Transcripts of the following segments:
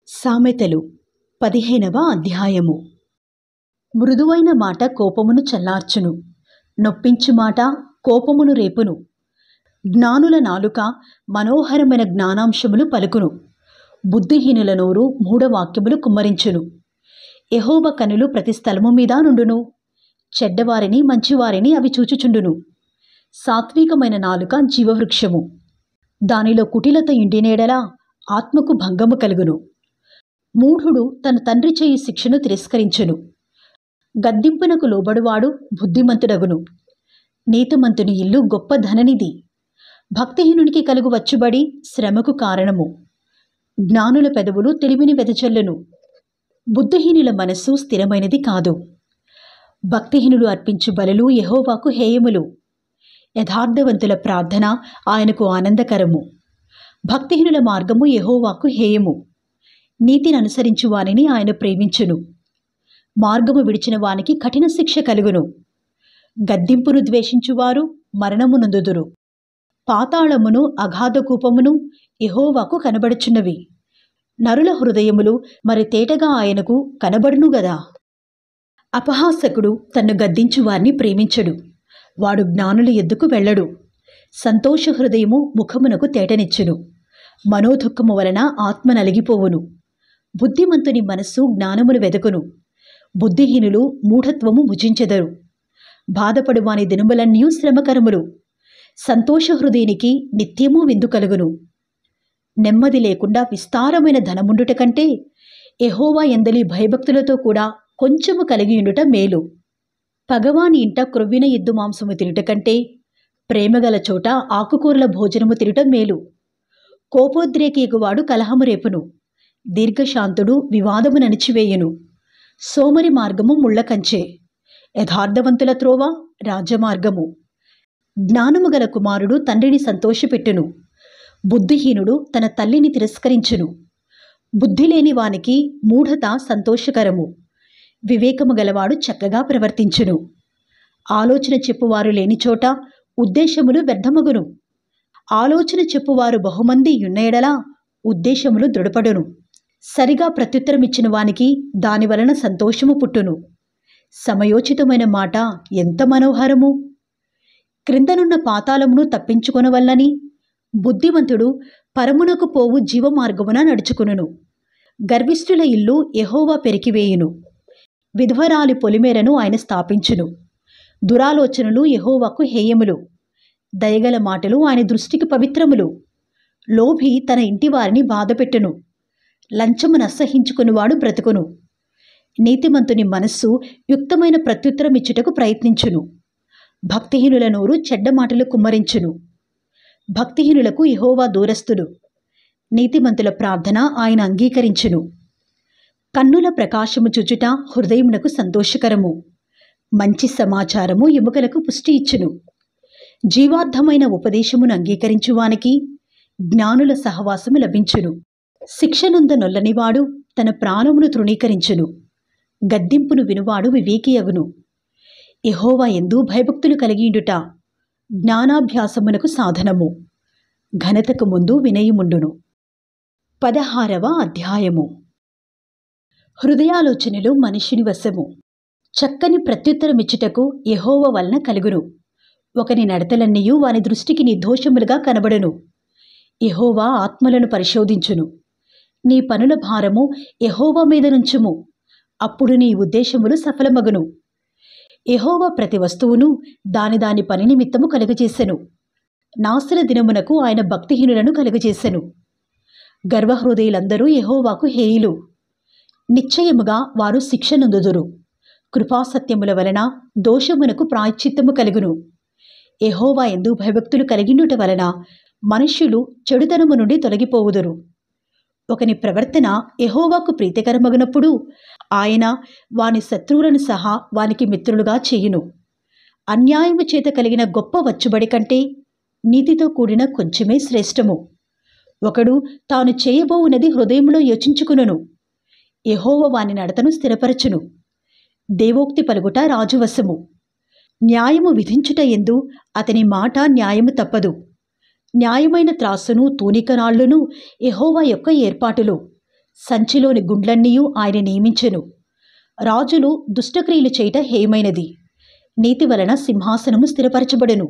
సామెతలు 15వ అధ్యాయము. మృదువైన మాట కోపమును చల్లార్చును, నొప్పించు మాట కోపమును రేపును. జ్ఞానుల నాలుక మనోహరమైన జ్ఞానాంశములు పలుకును, బుద్ధిహీనుల నోరు మూఢవాక్యములు కుమ్మరించును. యెహోవా కనులు ప్రతి స్థలము మీద నుండును, చెడ్డవారిని మంచివారిని అవి చూచుచుండును. సాత్వికమైన నాలుక జీవవృక్షము, దానిలో కుటిలత ఇండినేడలా ఆత్మకు భంగము కలుగును. మూఢుడు తన తండ్రి చేయి శిక్షను తిరస్కరించును, గద్దింపునకు లోబడువాడు బుద్ధిమంతుడగును. నీతిమంతుని ఇల్లు గొప్ప ధననిధి, భక్తిహీనునికి కలుగు వచ్చుబడి శ్రమకు కారణము. జ్ఞానుల పెదవులు తెలివిని వెదజల్లును, బుద్ధిహీనుల మనస్సు స్థిరమైనది కాదు. భక్తిహీనులు అర్పించు బలులు యెహోవాకు హేయములు, యథార్థవంతుల ప్రార్థన ఆయనకు ఆనందకరము. భక్తిహీనుల మార్గము యెహోవాకు హేయము, నీతిని అనుసరించు వానిని ఆయన ప్రేమించును. మార్గము విడిచిన వానికి కఠిన శిక్ష కలుగును, గద్దింపును ద్వేషించువారు మరణము నొందుదురు. పాతాళమును అగాధ కూపమును యెహోవాకు కనబడుచున్నవి, నరుల హృదయములు మరి తేటగా ఆయనకు కనబడును గదా. అపహాసకుడు తన్ను గద్దించు వారిని ప్రేమించడు, వాడు జ్ఞానుల ఎద్దుకు వెళ్ళడు. సంతోష హృదయము ముఖమునకు తేటనిచ్చును, మనోదుఃఖము వలన ఆత్మ నలిగిపోవును. బుద్ధిమంతుని మనస్సు జ్ఞానమును వెదకును, బుద్ధిహీనులు మూఢత్వము భుజించెదరు. బాధపడు వాని దినములన్నీ శ్రమకరములు, సంతోష హృదయునికి నిత్యము విందు కలుగును. నెమ్మది లేకుండా విస్తారమైన ధనముండుట కంటే యెహోవా యందలి భయభక్తులతో కూడా కొంచెము కలిగియుండుట మేలు. పగవాని ఇంట క్రొవ్విన ఎద్దు మాంసము తినుట కంటే ప్రేమగల చోట ఆకుకూరల భోజనము తినుట మేలు. కోపోద్రేకియగువాడు కలహము రేపును, దీర్ఘశాంతుడు వివాదము నణిచివేయును. సోమరి మార్గము ముళ్ళకంచే, యథార్థవంతుల త్రోవ రాజమార్గము. జ్ఞానము గల కుమారుడు తండ్రిని సంతోషపెట్టును, బుద్ధిహీనుడు తన తల్లిని తిరస్కరించును. బుద్ధి లేని వానికి మూఢత సంతోషకరము, వివేకము గలవాడు చక్కగా ప్రవర్తించును. ఆలోచన చెప్పువారు లేని చోట ఉద్దేశములు వ్యర్థమగును, ఆలోచన చెప్పువారు బహుమంది యున్న ఎడల ఉద్దేశములు దృఢపడును. సరిగా ప్రత్యుత్తరమిచ్చిన వానికి దాని వలన సంతోషము పుట్టును. సమయోచితమైన మాట ఎంత మనోహరము, క్రిందనున్న పాతాళమును తప్పించుకొనవల్లని బుద్ధిమంతుడు పరమునకు పోవు జీవమార్గమున నడుచుకును. గర్విష్ఠుల ఇల్లు యెహోవా పెరికివేయును, విధవరాలి పొలిమేరను ఆయన స్థాపించును. దురాలోచనలు యెహోవాకు హేయములు, దయగల మాటలు ఆయన దృష్టికి పవిత్రములు. లోభి తన ఇంటి వారిని బాధపెట్టును, లంచమును అసహించుకునివాడు బ్రతుకును. నీతిమంతుని మనస్సు యుక్తమైన ప్రత్యుత్తరమిచ్చుటకు ప్రయత్నించును, భక్తిహీనుల నోరు చెడ్డ మాటలు కుమ్మరించును. భక్తిహీనులకు యెహోవా దూరస్థుడు, నీతిమంతుల ప్రార్థన ఆయన అంగీకరించును. కన్నుల ప్రకాశము చూచుట హృదయమునకు సంతోషకరము, మంచి సమాచారము ఎముకలకు పుష్టి ఇచ్చును. జీవార్థమైన ఉపదేశమును అంగీకరించువానికి జ్ఞానుల సహవాసము లభించును. శిక్షనుంద నొల్లనివాడు తన ప్రాణమును తృణీకరించును, గద్దింపును వినువాడు వివేకియగును. యెహోవా యందు భయభక్తులు కలిగియుండుట జ్ఞానాభ్యాసమునకు సాధనము, ఘనతకు ముందు వినయముండును. 16వ అధ్యాయము. హృదయాలోచనలు మనిషిని వశము, చక్కని ప్రత్యుత్తరమిచ్చుటకు యెహోవా వలన కలుగును. ఒకని నడతలన్నీయు వాని దృష్టికి నిర్దోషములుగా కనబడును. యెహోవా ఆత్మలను పరిశోధించును. నీ పనుల భారము యెహోవా మీద నుంచుము, అప్పుడు నీ ఉద్దేశములు సఫలమగును. యెహోవా ప్రతి వస్తువును దాని దాని పని నిమిత్తము కలుగజేసెను. నాశన దినమునకు ఆయన భక్తిహీనులను కలుగజేసెను. గర్వహృదయులందరూ యెహోవాకు హేయులు, నిశ్చయముగా వారు శిక్ష నొందుదురు. కృపాసత్యముల వలన దోషమునకు ప్రాయశ్చిత్తము కలుగును. యెహోవా యందు భయభక్తులు కలిగిండుట వలన మనుష్యులు చెడుతనము నుండి తొలగిపోవుదురు. ఒకని ప్రవర్తన యెహోవాకు ప్రీతికరమగునప్పుడు ఆయన వాని శత్రువులను సహా వానికి మిత్రులుగా చేయును. అన్యాయము చేత కలిగిన గొప్ప వచ్చుబడి కంటే నీతితో కూడిన కొంచెమే శ్రేష్టము. ఒకడు తాను చేయబోవునది హృదయంలో యోచించుకును, యెహోవా వాని నడతను స్థిరపరచును. దేవోక్తి పలుకుట రాజువశము, న్యాయము విధించుట యందు అతని మాట న్యాయము తప్పదు. న్యాయమైన త్రాసును తూనికరాళ్లును యెహోవా యొక్క ఏర్పాటులు, సంచిలోని గుండ్లన్నీయూ ఆయన నియమించెను. రాజులు దుష్టక్రియలు చేయుట హేయమైనది. నీతి వలన సింహాసనము స్థిరపరచబడెను.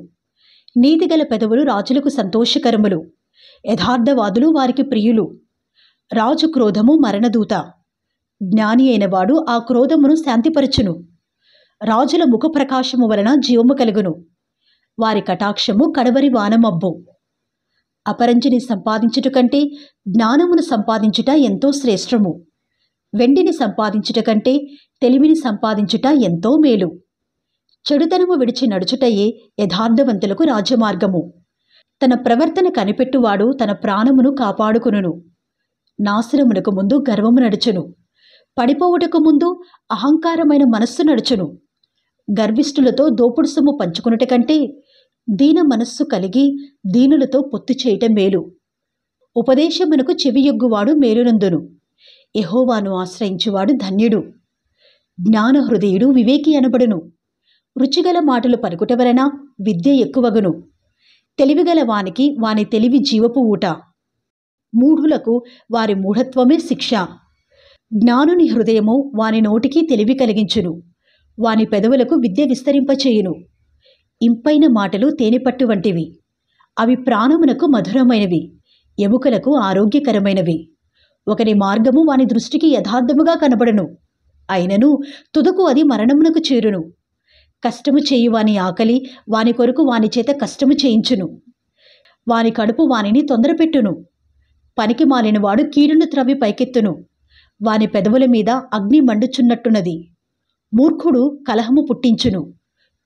నీతిగల పెదవులు రాజులకు సంతోషకరములు. యథార్థవాదులు వారికి ప్రియులు. రాజు క్రోధము మరణదూత. జ్ఞాని అయిన వాడు ఆ క్రోధమును శాంతిపరచును. రాజుల ముఖ ప్రకాశము వలన జీవము కలుగును. వారి కటాక్షము కడవరి వానమబ్బు. అపరంజిని సంపాదించుట కంటే జ్ఞానమును సంపాదించుట ఎంతో శ్రేష్టము. వెండిని సంపాదించుట కంటే తెలివిని సంపాదించుట ఎంతో మేలు. చెడుతనము విడిచి నడుచుటయే యథార్థవంతులకు రాజ్యమార్గము. తన ప్రవర్తన కనిపెట్టువాడు తన ప్రాణమును కాపాడుకును. నాశనమునకు ముందు గర్వము నడుచును. పడిపోవుటకు ముందు అహంకారమైన మనస్సు నడుచును. గర్విష్ఠులతో దోపుడు సొమ్ము పంచుకునుట కంటే దీన మనస్సు కలిగి దీనులతో పొత్తు చేయటం మేలు. ఉపదేశమునకు చెవియొగ్గువాడు మేలునందును. యెహోవాను ఆశ్రయించువాడు ధన్యుడు. జ్ఞాన హృదయుడు వివేకి అనబడును. రుచిగల మాటలు పలుకుట వలన విద్య ఎక్కువగును. తెలివిగల వానికి వాని తెలివి జీవపు ఊట. మూఢులకు వారి మూఢత్వమే శిక్ష. జ్ఞానుని హృదయము వాని నోటికి తెలివి కలిగించును. వాని పెదవులకు విద్య విస్తరింపచేయును. ఇంపైన మాటలు తేనెపట్టు వంటివి. అవి ప్రాణమునకు మధురమైనవి, ఎముకలకు ఆరోగ్యకరమైనవి. ఒకరి మార్గము వాని దృష్టికి యథార్థముగా కనబడును. అయినను తుదకు అది మరణమునకు చేరును. కష్టము చేయు వాని ఆకలి వాని కొరకు వాని చేత కష్టము చేయించును. వాని కడుపు వానిని తొందరపెట్టును. పనికి మాలిన వాడు కీడును త్రవ్వి పైకెత్తును. వాని పెదవుల మీద అగ్ని మండుచున్నట్టున్నది. మూర్ఖుడు కలహము పుట్టించును.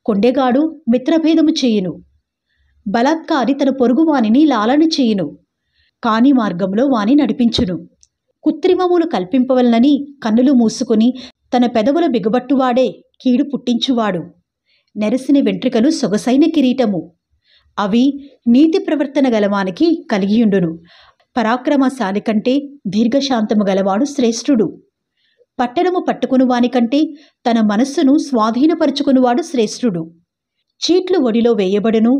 కొండెగాడు మిత్రభేదము చేయును. బలాత్కారి తన పొరుగు వానిని లాలన చేయును. కాని మార్గంలో వాని నడిపించును. కృత్రిమములు కల్పింపవలనని కన్నులు మూసుకుని తన పెదవుల బిగబట్టువాడే కీడు పుట్టించువాడు. నెరసిన వెంట్రుకలు సొగసైన కిరీటము. అవి నీతి ప్రవర్తన గలవానికి కలిగియుండును. పరాక్రమశాలి కంటే దీర్ఘశాంతము గలవాడు శ్రేష్ఠుడు. పట్టణము పట్టుకుని వానికంటే తన మనస్సును స్వాధీనపరుచుకునివాడు శ్రేష్ఠుడు. చీట్లు ఒడిలో వేయబడును.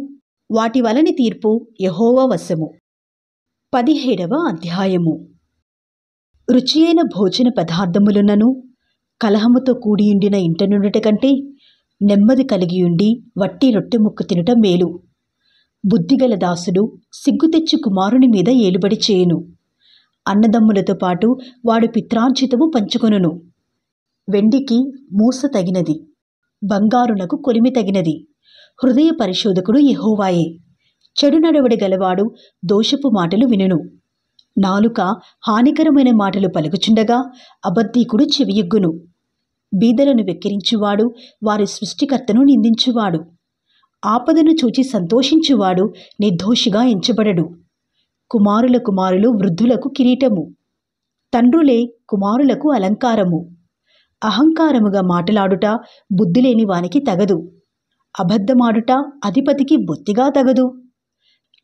వాటి వలని తీర్పు యెహోవా వశము. 17వ అధ్యాయము. రుచి అయిన భోజన పదార్థములున్నను కలహముతో కూడియుండిన ఇంటనుండుట కంటే నెమ్మది కలిగియుండి వట్టి రొట్టె ముక్క తినుట మేలు. బుద్ధిగల దాసుడు సిగ్గు తెచ్చి కుమారుని మీద ఏలుబడి చేయును. అన్నదమ్ములతో పాటు వాడు పిత్రార్జితము పంచుకొనును. వెండికి మూస తగినది, బంగారునకు కొలిమి తగినది. హృదయ పరిశోధకుడు యెహోవాయే. చెడు నడవడి గలవాడు దోషపు మాటలు వినును. నాలుక హానికరమైన మాటలు పలుకుచుండగా అబద్ధీకుడు చెవియొగ్గును. బీదలను వెక్కిరించువాడు వారి సృష్టికర్తను నిందించువాడు. ఆపదను చూచి సంతోషించువాడు నిర్దోషిగా ఎంచబడడు. కుమారుల కుమారులు వృద్ధులకు కిరీటము, తండ్రులే కుమారులకు అలంకారము. అహంకారముగా మాటలాడుట బుద్ధిలేని వానికి తగదు. అబద్ధమాడుట అధిపతికి బొత్తిగా తగదు.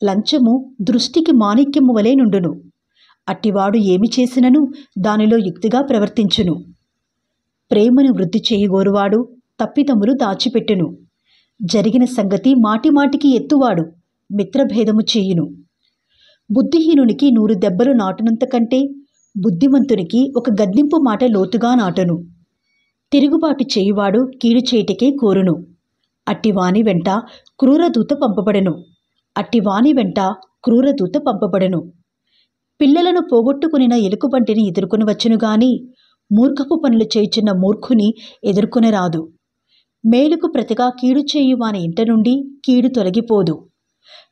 లంచము దృష్టికి మాణిక్యము వలె నుండును. అట్టివాడు ఏమి చేసినను దానిలో యుక్తిగా ప్రవర్తించును. ప్రేమను వృద్ధి చేయగోరువాడు తప్పిదములు దాచిపెట్టును. జరిగిన సంగతి మాటిమాటికి ఎత్తువాడు మిత్రభేదము చేయును. బుద్ధిహీనునికి 100 దెబ్బలు నాటునంత కంటే బుద్ధిమంతునికి ఒక గద్దింపు మాట లోతుగా నాటును. తిరుగుబాటు చేయువాడు కీడు చేయుటకే కోరును. అట్టివాని వెంట క్రూరదూత పంపబడెను. అట్టివాని వెంట క్రూరదూత పంపబడెను. పిల్లలను పోగొట్టుకునిన ఎలుకబంటిని ఎదుర్కొని వచ్చును గాని మూర్ఖపు పనులు చేయుచున్న మూర్ఖుని ఎదుర్కొనరాదు. మేలుకు ప్రతిగా కీడు చేయు వాని ఇంట నుండి కీడు తొలగిపోదు.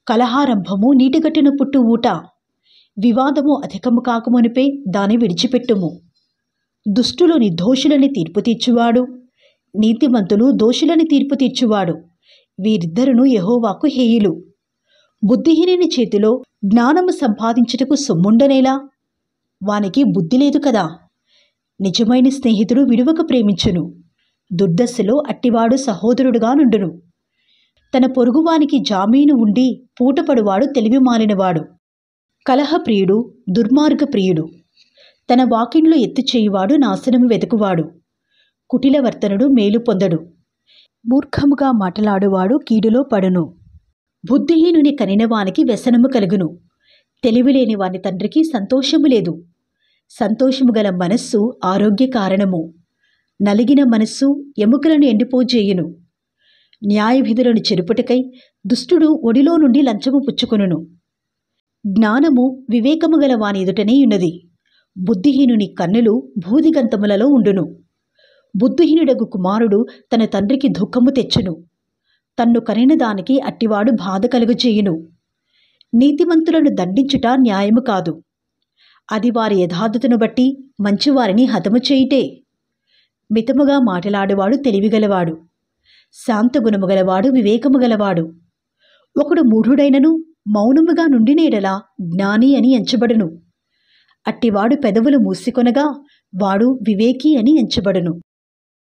కలహారంభము నీటిగట్టున పుట్టు ఊట. వివాదము అధికము కాకమునిపే దాని విడిచిపెట్టుము. దుష్టులు నిర్దోషులని తీర్పు తీర్చువాడు, నీతిమంతులు దోషులని తీర్పు తీర్చువాడు. వీరిద్దరును యెహోవాకు హేయులు. బుద్ధిహీనుని చేతిలో జ్ఞానము సంపాదించుటకు సొమ్ముండనేలా? వానికి బుద్ధి లేదు కదా. నిజమైన స్నేహితుడు విడువక ప్రేమించును. దుర్దశలో అట్టివాడు సహోదరుడుగా నుండును. తన పొరుగువానికి జామీను ఉండి పూటపడువాడు తెలివి మాలినవాడు. కలహప్రియుడు దుర్మార్గప్రియుడు. తన వాకిండ్లు ఎత్తు చేయువాడు నాశనము వెతుకువాడు. కుటిలవర్తనుడు మేలు పొందడు. మూర్ఖముగా మాటలాడువాడు కీడులో పడును. బుద్ధిహీనుని కనినవానికి వ్యసనము కలుగును. తెలివిలేని వాని తండ్రికి సంతోషము లేదు. సంతోషము గల మనస్సు ఆరోగ్య కారణము. నలిగిన మనస్సు ఎముకలను ఎండిపోజేయును. న్యాయవిధులను చెరుపుటకై దుష్టుడు ఒడిలో నుండి లంచము పుచ్చుకొనును. జ్ఞానము వివేకము గల వాని ఎదుటనే ఉన్నది. బుద్ధిహీనుని కన్నులు భూదిగంతములలో ఉండును. బుద్ధిహీనుడగు కుమారుడు తన తండ్రికి దుఃఖము తెచ్చును. తన్ను కనిన దానికి అట్టివాడు బాధ కలుగజేయును. నీతిమంతులను దండించుట న్యాయము కాదు. అది వారి యథార్థతను బట్టి మంచివారిని హతము చేయుటే. మితముగా మాటలాడువాడు తెలివిగలవాడు. శాంతగుణము గలవాడు వివేకము గలవాడు. ఒకడు మూఢుడైనను మౌనముగా నుండినేడలా జ్ఞాని అని ఎంచబడును. అట్టివాడు పెదవులు మూసికొనగా వాడు వివేకి అని ఎంచబడును.